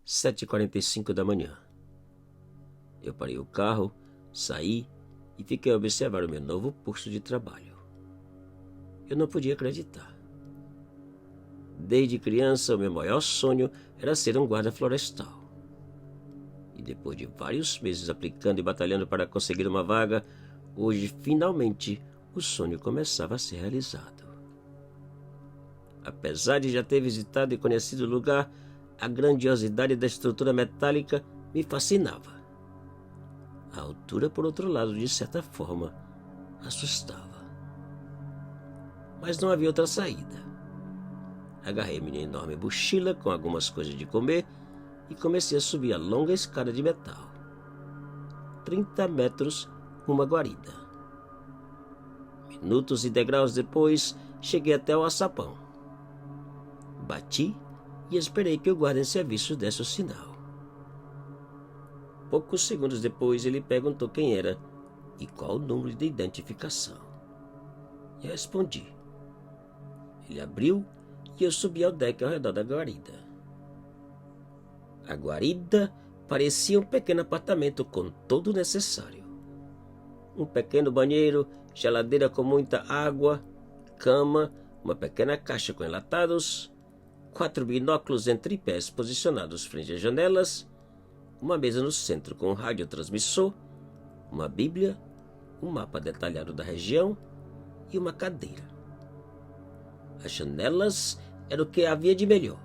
7h45 da manhã. Eu parei o carro, saí e fiquei a observar o meu novo posto de trabalho. Eu não podia acreditar. Desde criança, o meu maior sonho era ser um guarda florestal. E depois de vários meses aplicando e batalhando para conseguir uma vaga, hoje, finalmente, o sonho começava a ser realizado. Apesar de já ter visitado e conhecido o lugar, a grandiosidade da estrutura metálica me fascinava. A altura, por outro lado, de certa forma, assustava. Mas não havia outra saída. Agarrei minha enorme mochila com algumas coisas de comer e comecei a subir a longa escada de metal. 30 metros rumo à guarida. Minutos e degraus depois, cheguei até o açapão. Bati e esperei que o guarda em serviço desse o sinal. Poucos segundos depois, ele perguntou quem era e qual o número de identificação. Eu respondi. Ele abriu e eu subi ao deck ao redor da guarida. A guarida parecia um pequeno apartamento com tudo o necessário. Um pequeno banheiro, geladeira com muita água, cama, uma pequena caixa com enlatados, 4 binóculos em tripés posicionados frente às janelas, uma mesa no centro com um radiotransmissor, uma bíblia, um mapa detalhado da região e uma cadeira. As janelas eram o que havia de melhor.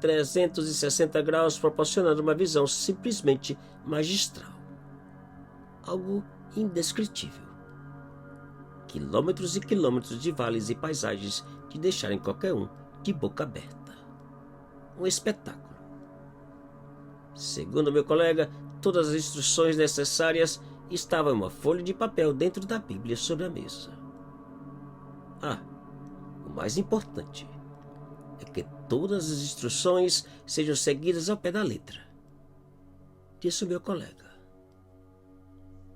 360 graus proporcionando uma visão simplesmente magistral. Algo indescritível. Quilômetros e quilômetros de vales e paisagens que deixarem qualquer um de boca aberta. Um espetáculo. Segundo meu colega, todas as instruções necessárias estavam em uma folha de papel dentro da Bíblia sobre a mesa. O mais importante é que todas as instruções sejam seguidas ao pé da letra, disse o meu colega.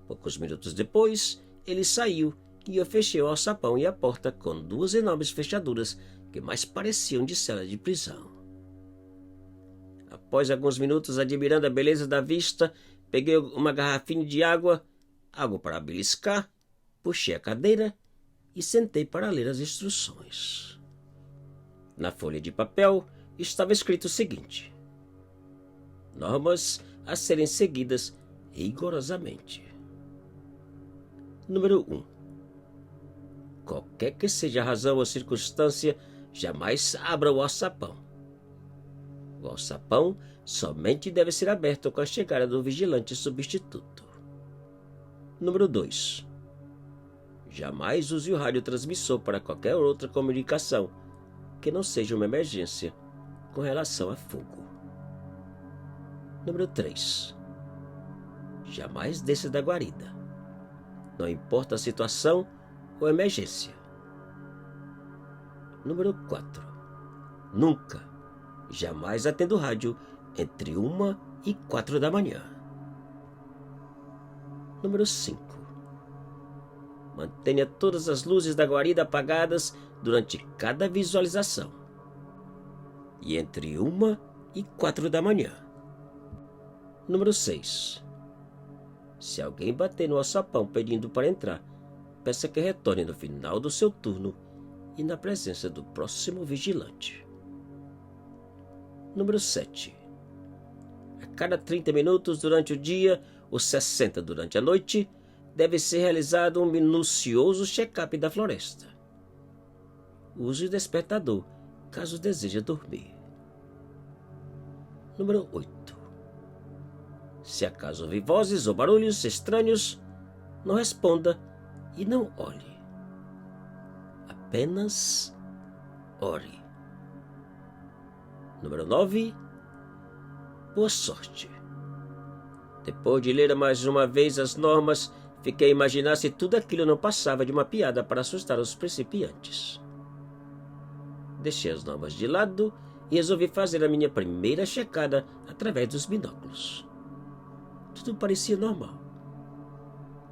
Poucos minutos depois, ele saiu e eu fechei o alçapão e a porta com 2 enormes fechaduras que mais pareciam de cela de prisão. Após alguns minutos admirando a beleza da vista, peguei uma garrafinha de água para beliscar, puxei a cadeira e sentei para ler as instruções. Na folha de papel estava escrito o seguinte: normas a serem seguidas rigorosamente. Número 1. Qualquer que seja a razão ou circunstância, jamais abra o alçapão. O alçapão somente deve ser aberto com a chegada do vigilante substituto. Número 2. Jamais use o radiotransmissor para qualquer outra comunicação que não seja uma emergência com relação a fogo. Número 3. Jamais desça da guarida, não importa a situação ou emergência. Número 4. Nunca, jamais atenda o rádio entre 1 e 4 da manhã. Número 5. Mantenha todas as luzes da guarida apagadas durante cada visualização. E entre 1 e 4 da manhã. Número 6. Se alguém bater no alçapão pedindo para entrar, peça que retorne no final do seu turno e na presença do próximo vigilante. Número 7. A cada 30 minutos durante o dia, ou 60 durante a noite, deve ser realizado um minucioso check-up da floresta. Use o despertador, caso deseje dormir. Número 8. Se acaso ouvir vozes ou barulhos estranhos, não responda e não olhe. Apenas ore. Número 9. Boa sorte. Depois de ler mais uma vez as normas, fiquei a imaginar se tudo aquilo não passava de uma piada para assustar os principiantes. Deixei as normas de lado e resolvi fazer a minha primeira checada através dos binóculos. Tudo parecia normal.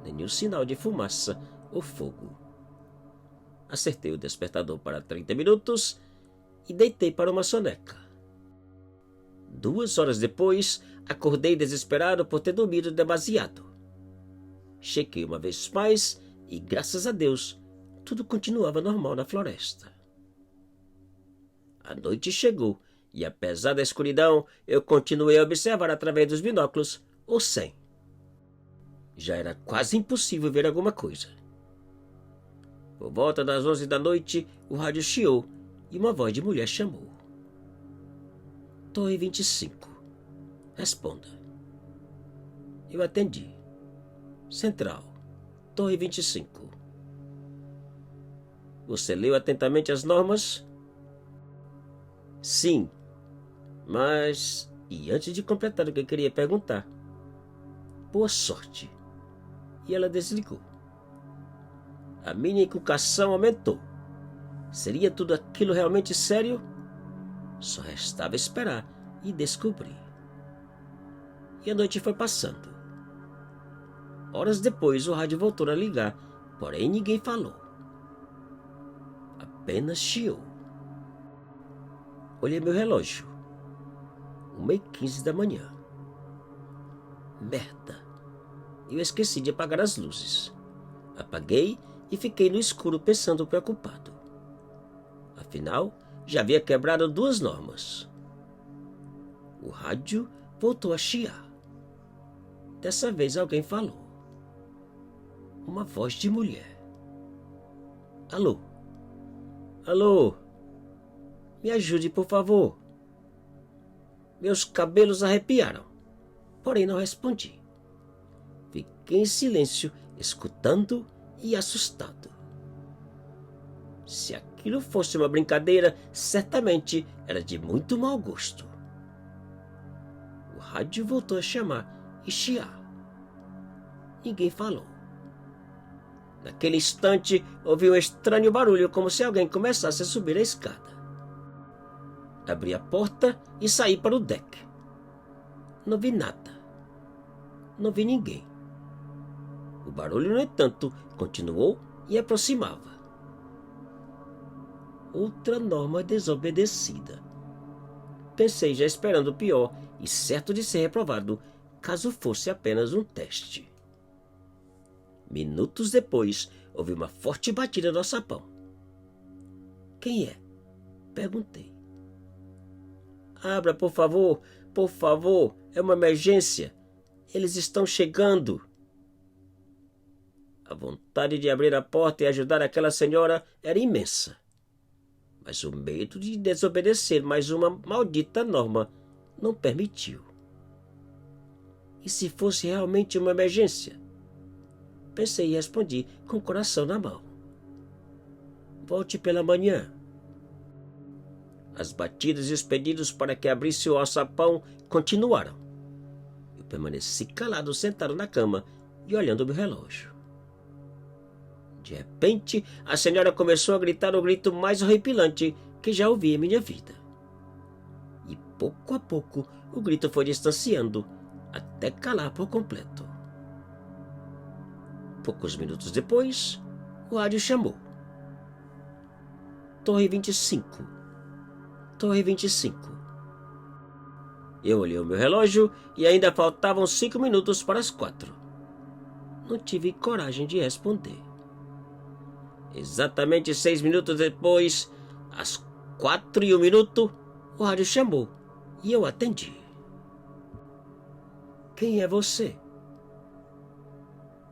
Nenhum sinal de fumaça ou fogo. Acertei o despertador para 30 minutos e deitei para uma soneca. 2 horas depois, acordei desesperado por ter dormido demasiado. Chequei uma vez mais e, graças a Deus, tudo continuava normal na floresta. A noite chegou e, apesar da escuridão, eu continuei a observar através dos binóculos, ou sem. Já era quase impossível ver alguma coisa. Por volta das 11 da noite, o rádio chiou e uma voz de mulher chamou. Torre 25. Responda. Eu atendi. Central. Torre 25. Você leu atentamente as normas? Sim. Mas... E antes de completar o que eu queria perguntar. Boa sorte. E ela desligou. A minha inculcação aumentou. Seria tudo aquilo realmente sério? Só restava esperar e descobrir. E a noite foi passando. Horas depois o rádio voltou a ligar, porém ninguém falou. Apenas chiou. Olhei meu relógio. 1h15 da manhã. Merda. Eu esqueci de apagar as luzes. Apaguei e fiquei no escuro pensando preocupado. Afinal, já havia quebrado 2 normas. O rádio voltou a chiar. Dessa vez alguém falou. Uma voz de mulher. Alô? Alô? Me ajude, por favor. Meus cabelos arrepiaram, porém não respondi. Fiquei em silêncio, escutando e assustado. Se aquilo fosse uma brincadeira, certamente era de muito mau gosto. O rádio voltou a chamar e chiar. Ninguém falou. Naquele instante, ouvi um estranho barulho, como se alguém começasse a subir a escada. Abri a porta e saí para o deck. Não vi nada. Não vi ninguém. O barulho, no entanto, continuou e aproximava. Outra norma desobedecida. Pensei, já esperando o pior e certo de ser reprovado, caso fosse apenas um teste. Minutos depois, ouvi uma forte batida no alçapão. Quem é? Perguntei. Abra, por favor, é uma emergência. Eles estão chegando. A vontade de abrir a porta e ajudar aquela senhora era imensa. Mas o medo de desobedecer mais uma maldita norma não permitiu. E se fosse realmente uma emergência? Pensei e respondi com o coração na mão. Volte pela manhã. As batidas e os pedidos para que abrisse o alçapão continuaram. Eu permaneci calado, sentado na cama e olhando meu relógio. De repente, a senhora começou a gritar o grito mais horripilante que já ouvi em minha vida. E pouco a pouco o grito foi distanciando, até calar por completo. Poucos minutos depois, o rádio chamou. Torre 25. Torre 25. Eu olhei o meu relógio e ainda faltavam 5 minutos para as 4. Não tive coragem de responder. Exatamente 6 minutos depois, às 4:01, o rádio chamou e eu atendi. Quem é você?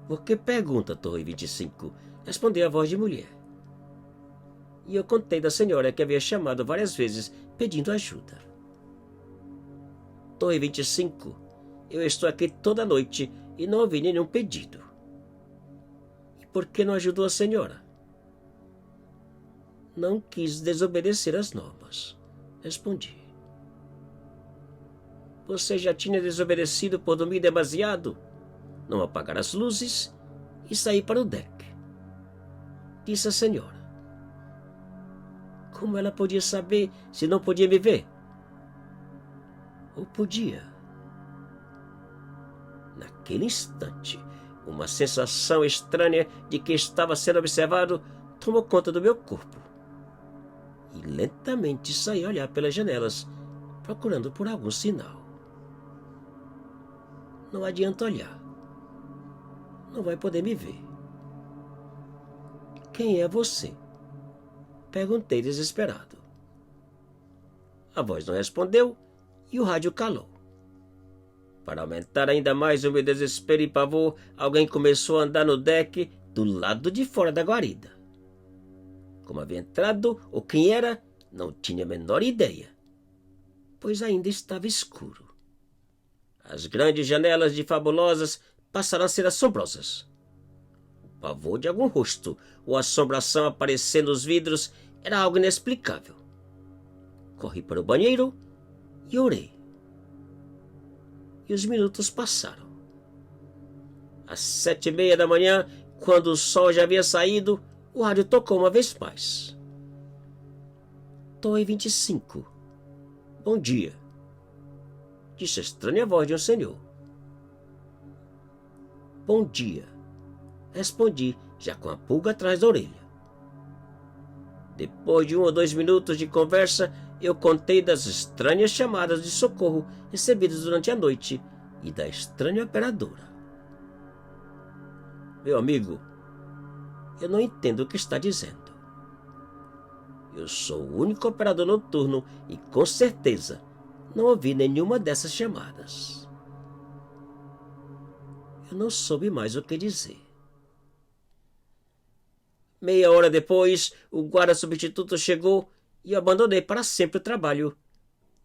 Por que pergunta, Torre 25? Respondeu a voz de mulher. E eu contei da senhora que havia chamado várias vezes pedindo ajuda. Torre 25, eu estou aqui toda noite e não ouvi nenhum pedido. E por que não ajudou a senhora? Não quis desobedecer as normas, respondi. Você já tinha desobedecido por dormir demasiado, não apagar as luzes e sair para o deck, disse a senhora. Como ela podia saber se não podia me ver? Ou podia? Naquele instante, uma sensação estranha de que estava sendo observado tomou conta do meu corpo. E lentamente saí a olhar pelas janelas procurando por algum sinal. Não adianta olhar. Não vai poder me ver. Quem é você? Perguntei desesperado. A voz não respondeu e o rádio calou. Para aumentar ainda mais o meu desespero e pavor, alguém começou a andar no deck do lado de fora da guarida. Como havia entrado ou quem era, não tinha a menor ideia, pois ainda estava escuro. As grandes janelas de Fabulosas passaram a ser assombrosas. O pavor de algum rosto ou assombração aparecer nos vidros era algo inexplicável. Corri para o banheiro e orei. E os minutos passaram. Às 7:30 da manhã, quando o sol já havia saído, o rádio tocou uma vez mais. Torre 25. Bom dia, disse a estranha voz de um senhor. Bom dia, respondi, já com a pulga atrás da orelha. Depois de 1 ou 2 minutos de conversa, eu contei das estranhas chamadas de socorro recebidas durante a noite e da estranha operadora. Meu amigo, eu não entendo o que está dizendo. Eu sou o único operador noturno e, com certeza, não ouvi nenhuma dessas chamadas. Eu não soube mais o que dizer. Meia hora depois, o guarda substituto chegou e eu abandonei para sempre o trabalho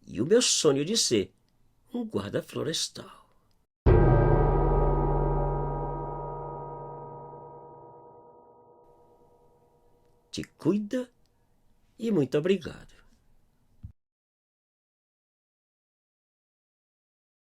e o meu sonho de ser um guarda florestal. Te cuida e muito obrigado.